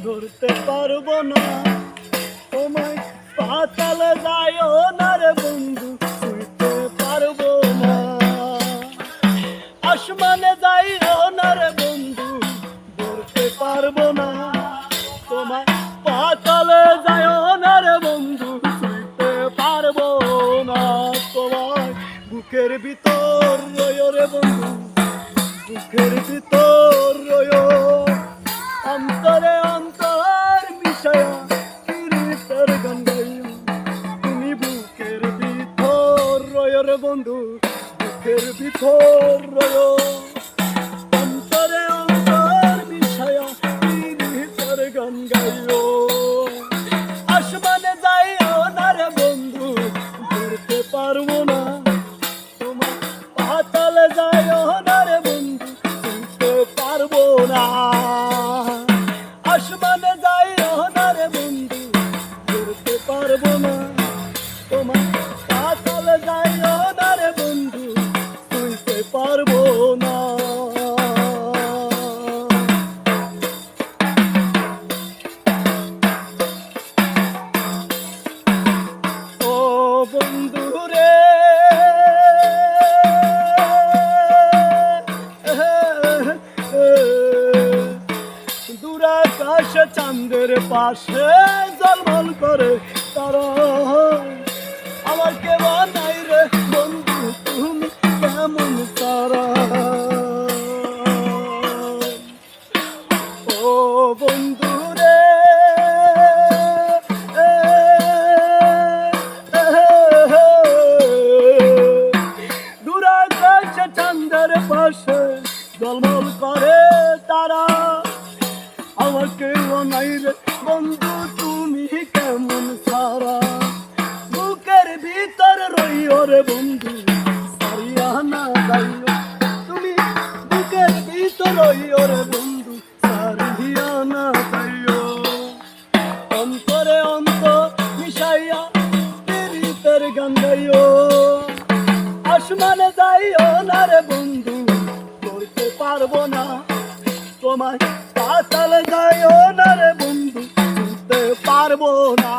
ধরতে পারবো না তোমায়, পাতালে যাইও না রে বন্ধু, ছুঁইতে পারবো না। আসমানে যাইও না রে বন্ধু, ধরতে পারবো না তোমায়, পাতালে যাইও না রে বন্ধু, ছুঁইতে পারবো না তোমায়। বুকের ভিতর রয়ো রে বন্ধু, বুকের ভিতর রয়ো, অন্তরে অন্তর মিশায়া পিরিতের গান গাইও। তুমি বুকের ভিতর রয়ো রে বন্ধু, বুকের ভিতর রয়ো, অন্তরে অন্তর মিশায়া পিরিতের গান গাইও। আসমানে যাইও না রে বন্ধু, ধরতে পারবো না তোমার, পাতালে যাইও না রে বন্ধু, ধরতে পারবো না। আসমানে যাইও না রে বন্ধু, ধরতে পারবো না তোমার, পাতালে যাইও না রে বন্ধু, ধরতে পারবো না। ও বন্ধু রে, দূরাকাশ চাঁদের পাশে ঝলমল করে তারা, আমার কেউ নাই রে বন্ধু, তুমি কেমন তারা। ও বন্ধু রে, দূরাকাশ চাঁদের পাশে ঝলমল করে তারা, আমার কেউ নাই রে বন্ধু, তুমি কেমন সারা। বুকের ভিতর রইও রে বন্ধু, সারিয়া না যাইও, তুমি বুকের ভিতর রইও রে বন্ধু, সারিয়া না যাইও। অন্তরে অন্তর মিশাইয়া পিরিতের গান গাইও। আসমানে যাইও না রে বন্ধু, ধরতে পারবো না তোমায়, পাতালে যাইও না রে বন্ধু, ধরতে পারবো না।